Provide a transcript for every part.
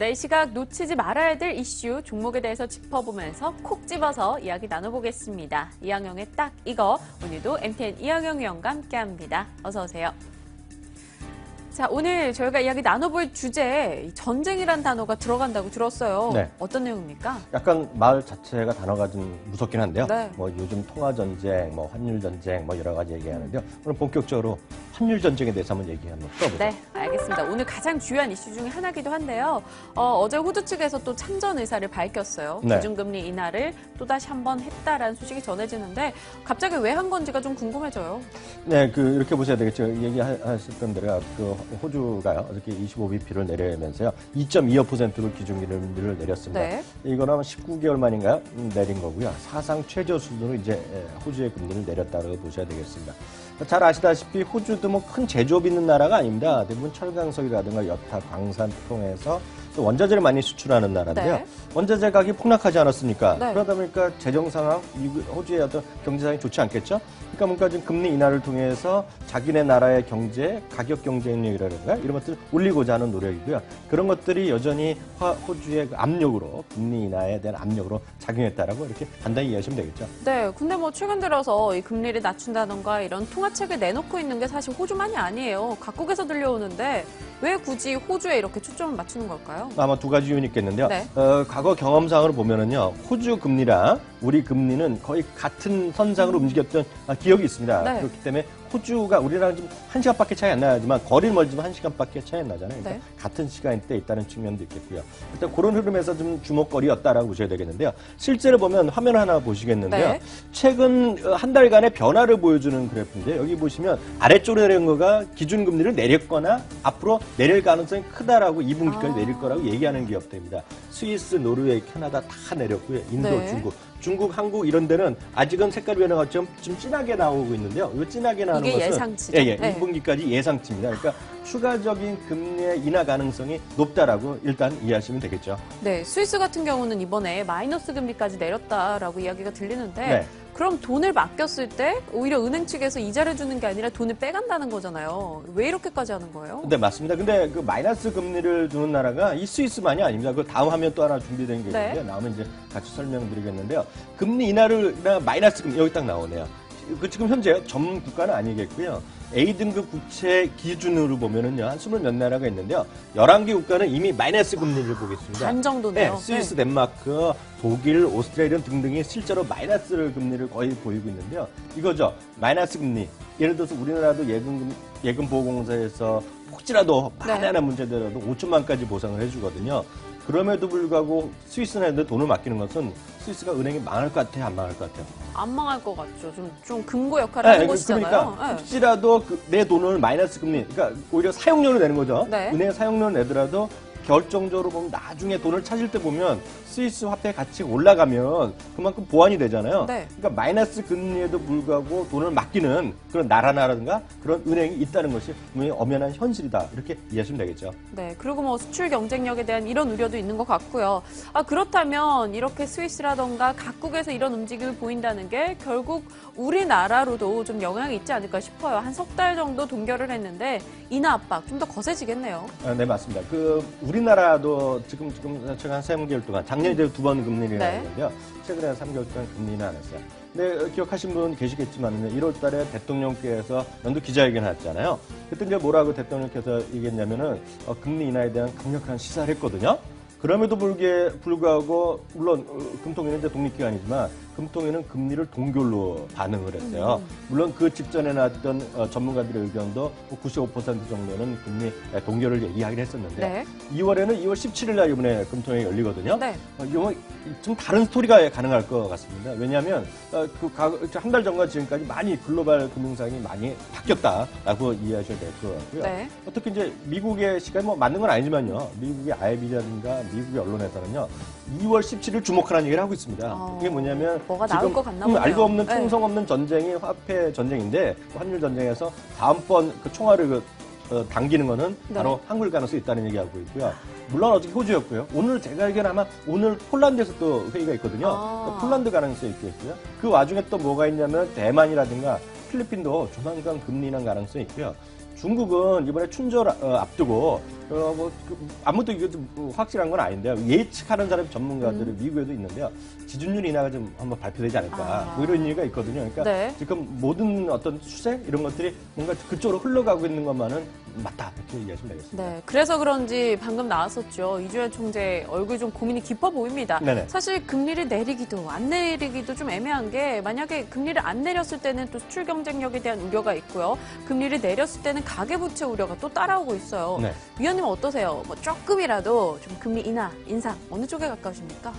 네, 이 시각 놓치지 말아야 될 이슈, 종목에 대해서 짚어보면서 콕 집어서 이야기 나눠보겠습니다. 이항영의 딱 이거, 오늘도 MTN 이항영 위원과 함께합니다. 어서 오세요. 자, 오늘 저희가 이야기 나눠볼 주제에 전쟁이란 단어가 들어간다고 들었어요. 네. 어떤 내용입니까? 약간 말 자체가 단어가 좀 무섭긴 한데요. 네. 뭐 요즘 통화전쟁, 뭐 환율전쟁, 뭐 여러 가지 얘기하는데요. 오늘 본격적으로 환율전쟁에 대해서 한번 얘기 한번 풀어보죠. 네, 알겠습니다. 오늘 가장 중요한 이슈 중에 하나기도 한데요. 어제 호주 측에서 또 참전 의사를 밝혔어요. 네. 기준금리 인하를 또다시 한번 했다라는 소식이 전해지는데 갑자기 왜 한 건지가 좀 궁금해져요. 네, 이렇게 보셔야 되겠죠. 얘기하셨던 대로 호주가요. 어저께 25bp를 내리면서요. 2.25%로 기준금리를 내렸습니다. 네. 이거는 19개월 만인가요? 내린 거고요. 사상 최저 수준으로 이제 호주의 금리를 내렸다고 보셔야 되겠습니다. 잘 아시다시피 호주도 뭐 큰 제조업 있는 나라가 아닙니다. 대부분 철강석이라든가 여타, 광산 통해서 또 원자재를 많이 수출하는 나라인데요. 네. 원자재 가격이 폭락하지 않았습니까? 네. 그러다 보니까 재정 상황, 호주의 어떤 경제 상황이 좋지 않겠죠? 그러니까 뭔가 지금 금리 인하를 통해서 자기네 나라의 경제, 가격 경쟁력이라든가 이런 것들을 올리고자 하는 노력이고요. 그런 것들이 여전히 호주의 그 압력으로, 금리 인하에 대한 압력으로 작용했다라고 이렇게 간단히 이해하시면 되겠죠. 네, 근데 뭐 최근 들어서 이 금리를 낮춘다던가 이런 통화책을 내놓고 있는 게 사실 호주만이 아니에요. 각국에서 들려오는데 왜 굳이 호주에 이렇게 초점을 맞추는 걸까요? 아마 두 가지 요인이 있겠는데요. 네. 과거 경험상으로 보면은요, 호주 금리랑 우리 금리는 거의 같은 선상으로 움직였던 기억이 있습니다. 네. 그렇기 때문에 호주가 우리랑 좀 1시간밖에 차이 안 나지만 거리는 멀지만 1시간밖에 차이 안 나잖아요. 그러니까 네. 같은 시간대에 있다는 측면도 있겠고요. 일단 그런 흐름에서 좀 주목거리였다라고 보셔야 되겠는데요. 실제로 보면 화면 하나 보시겠는데요. 네. 최근 한 달간의 변화를 보여주는 그래프인데요. 여기 보시면 아래쪽으로 내린 거가 기준금리를 내렸거나 앞으로 내릴 가능성이 크다라고 2분기까지 내릴 거라고 얘기하는 기업들입니다. 스위스, 노르웨이, 캐나다 다 내렸고요. 인도, 네. 중국, 한국 이런 데는 아직은 색깔 변화가 좀 진하게 나오고 있는데요. 이 진하게 나오는 이게 것은 예상치죠. 예, 네. 2분기까지 예상치입니다. 그러니까 추가적인 금리의 인하 가능성이 높다라고 일단 이해하시면 되겠죠. 네, 스위스 같은 경우는 이번에 마이너스 금리까지 내렸다라고 이야기가 들리는데 네. 그럼 돈을 맡겼을 때 오히려 은행 측에서 이자를 주는 게 아니라 돈을 빼간다는 거잖아요. 왜 이렇게까지 하는 거예요? 네, 맞습니다. 근데 그 마이너스 금리를 주는 나라가 이 스위스만이 아닙니다. 그 다음 화면 또 하나 준비된 게 있는데 네. 나오면 이제 같이 설명드리겠는데요. 금리 인하를 마이너스 금리 여기 딱 나오네요. 지금 현재 전 국가는 아니겠고요. A등급 국채 기준으로 보면은요, 한 20 몇 나라가 있는데요. 11개 국가는 이미 마이너스 금리를 보겠습니다. 반 정도네요. 네, 스위스, 덴마크, 독일, 오스트레일리아 등등이 실제로 마이너스 금리를 거의 보이고 있는데요. 이거죠. 마이너스 금리. 예를 들어서 우리나라도 예금보험공사에서 혹시라도 만에 하나 문제되더라도 5천만까지 보상을 해주거든요. 그럼에도 불구하고 스위스한테 돈을 맡기는 것은 스위스가 은행이 망할 것 같아요? 안 망할 것 같아요? 안 망할 것 같죠. 좀 금고 역할을 하는 곳이잖아요. 그러니까 네. 혹시라도 내 돈을 마이너스 금리, 그러니까 오히려 사용료를 내는 거죠. 네. 은행 사용료를 내더라도 결정적으로 보면 나중에 돈을 찾을 때 보면 스위스 화폐 가치가 올라가면 그만큼 보완이 되잖아요. 네. 그러니까 마이너스 금리에도 불구하고 돈을 맡기는 그런 나라라든가 그런 은행이 있다는 것이 분명히 엄연한 현실이다. 이렇게 이해하시면 되겠죠. 네, 그리고 뭐 수출 경쟁력에 대한 이런 우려도 있는 것 같고요. 그렇다면 이렇게 스위스라던가 각국에서 이런 움직임을 보인다는 게 결국 우리나라로도 좀 영향이 있지 않을까 싶어요. 한 석 달 정도 동결을 했는데 인하 압박 좀 더 거세지겠네요. 네, 맞습니다. 우리나라도 지금 최근 한 3개월 동안 작년에 2번 금리를 인하했는데요. 최근에 한 3개월 동안 금리는 안 했어요. 근데 기억하신 분 계시겠지만 1월 달에 대통령께서 연도 기자회견 하셨잖아요. 그때 이제 뭐라고 대통령께서 얘기했냐면은 금리 인하에 대한 강력한 시사를 했거든요. 그럼에도 불구하고 물론 금통위는 이제 독립기관이지만 금통위는 금리를 동결로 반응을 했어요. 물론 그 직전에 나왔던 전문가들의 의견도 95% 정도는 금리 동결을 얘기하긴 했었는데 네. 2월에는 2월 17일 날 이번에 금통위가 열리거든요. 네. 이건 좀 다른 스토리가 가능할 것 같습니다. 왜냐하면 한 달 전과 지금까지 많이 글로벌 금융상이 많이 바뀌었다라고 이해하셔야 될 것 같고요. 네. 특히 이제 미국의 시간이 뭐 맞는 건 아니지만요. 미국의 IB라든가 미국의 언론에서는요. 2월 17일 주목하라는 얘기를 하고 있습니다. 이게 뭐냐면 뭐가 지금 나올 것 같나 보네요. 알고 없는 네. 총성 없는 전쟁이 화폐 전쟁인데 환율 전쟁에서 다음번 그 총알을 당기는 거는 네. 바로 한국일 가능성이 있다는 얘기하고 있고요. 물론 어저께 호주였고요. 오늘 제가 알기로는 아마 오늘 폴란드에서 또 회의가 있거든요. 폴란드 가능성이 있겠고요. 그 와중에 또 뭐가 있냐면 대만이라든가 필리핀도 조만간 금리 인하 가능성이 있고요. 중국은 이번에 춘절 앞두고 아무도 이거 좀 확실한 건 아닌데요. 예측하는 사람 전문가들이 미국에도 있는데요. 지준율 인하가 좀 한번 발표되지 않을까. 뭐 이런 얘기가 있거든요. 그러니까 네. 지금 모든 어떤 추세 이런 것들이 뭔가 그쪽으로 흘러가고 있는 것만은 맞다. 이렇게 얘기하시면 되겠습니다. 네, 그래서 그런지 방금 나왔었죠. 이주연 총재 얼굴 좀 고민이 깊어 보입니다. 네네. 사실 금리를 내리기도 안 내리기도 좀 애매한 게 만약에 금리를 안 내렸을 때는 또 수출 경쟁력에 대한 우려가 있고요. 금리를 내렸을 때는 가계부채 우려가 또 따라오고 있어요. 네. 위원님은 어떠세요? 뭐 조금이라도 좀 금리 인하, 인상 어느 쪽에 가까우십니까?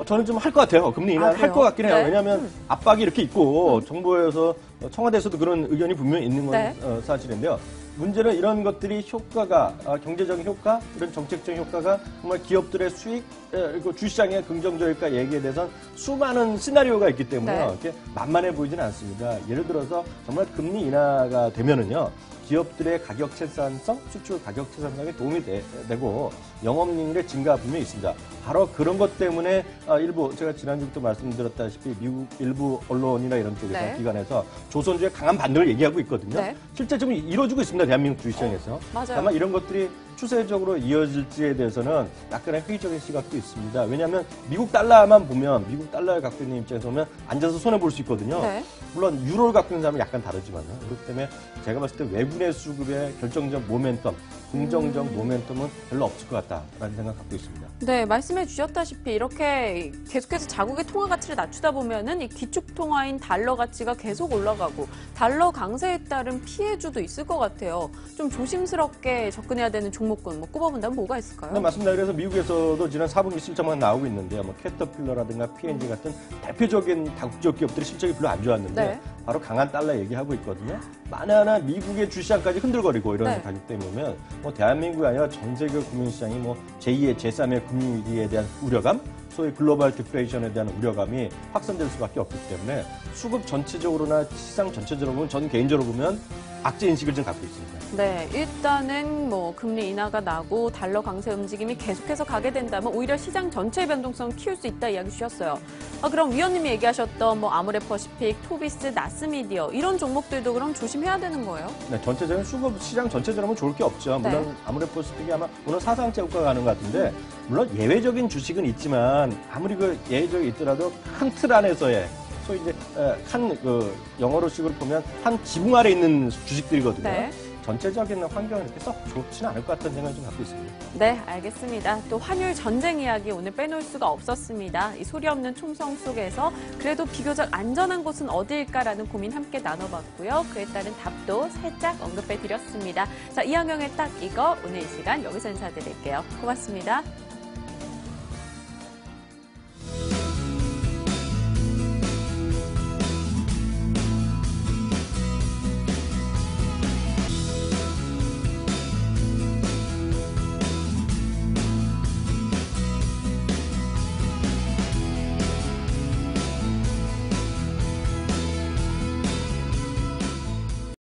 저는 좀 할 것 같아요. 금리 인하 할 것 같긴 해요. 네. 왜냐하면 압박이 이렇게 있고 정부에서 청와대에서도 그런 의견이 분명히 있는 건 네. 사실인데요. 문제는 이런 것들이 효과가 경제적인 효과, 이런 정책적인 효과가 정말 기업들의 수익, 그리고 주시장의 긍정적일까 얘기에 대해서는 수많은 시나리오가 있기 때문에 네. 이렇게 만만해 보이지는 않습니다. 예를 들어서 정말 금리 인하가 되면은요. 기업들의 가격 채산성, 수출 가격 채산성에 도움이 되고 영업이익의 증가 분명히 있습니다. 바로 그런 것 때문에 일부 제가 지난주부터 말씀드렸다시피 미국 일부 언론이나 이런 쪽에서 네. 기관에서 조선주의 강한 반등을 얘기하고 있거든요. 네. 실제 좀 이루어지고 있습니다. 대한민국 주식시장에서. 맞아요. 다만 이런 것들이 추세적으로 이어질지에 대해서는 약간의 회의적인 시각도 있습니다. 왜냐하면 미국 달러만 보면 미국 달러를 갖고 있는 입장에서 보면 앉아서 손해볼 수 있거든요. 네. 물론 유로를 갖고 있는 사람은 약간 다르지만요. 그렇기 때문에 제가 봤을 때 외국내 수급의 결정적 모멘텀, 긍정적 모멘텀은 별로 없을 것 같다라는 생각 갖고 있습니다. 네, 말씀해 주셨다시피 이렇게 계속해서 자국의 통화 가치를 낮추다 보면은 이 기축 통화인 달러 가치가 계속 올라가고 달러 강세에 따른 피해주도 있을 것 같아요. 좀 조심스럽게 접근해야 되는 종목군 뭐 꼽아본다면 뭐가 있을까요? 네, 맞습니다. 그래서 미국에서도 지난 4분기 실적만 나오고 있는데요. 뭐 캐터필러라든가 P&G 같은 대표적인 다국적 기업들의 실적이 별로 안 좋았는데 네. 바로 강한 달러 얘기하고 있거든요. 만에 하나 미국의 주시장까지 흔들거리고 이런 네. 가격 때문에 뭐 대한민국이 아니라 전 세계 금융시장이 뭐 제2의 제3의 금융위기에 대한 우려감, 소위 글로벌 디플레이션에 대한 우려감이 확산될 수밖에 없기 때문에 수급 전체적으로나 시장 전체적으로 보면 전 개인적으로 보면 악재 인식을 좀 갖고 있습니다. 네, 일단은 뭐 금리 인하가 나고 달러 강세 움직임이 계속해서 가게 된다면 오히려 시장 전체의 변동성을 키울 수 있다 이야기 주셨어요. 그럼 위원님이 얘기하셨던 뭐 아모레퍼시픽, 토비스, 나스미디어 이런 종목들도 그럼 조심해야 되는 거예요? 네, 전체적인 수급 시장 전체적으로 보면 좋을 게 없죠. 물론 네. 아모레퍼시픽이 아마 오늘 사상체 효과가 가는 것 같은데 물론 예외적인 주식은 있지만 아무리 그 예외적이 있더라도 큰 틀 안에서의 소위 이제 영어로식으로 보면 한 지붕 아래 있는 주식들이거든요. 네. 전체적인 환경은 이렇게 썩 좋지는 않을 것 같다는 생각을 좀 갖고 있습니다. 네, 알겠습니다. 또 환율 전쟁 이야기 오늘 빼놓을 수가 없었습니다. 이 소리 없는 총성 속에서 그래도 비교적 안전한 곳은 어디일까라는 고민 함께 나눠봤고요. 그에 따른 답도 살짝 언급해 드렸습니다. 자, 이항영의 딱 이거 오늘 이 시간 여기서 인사드릴게요. 고맙습니다.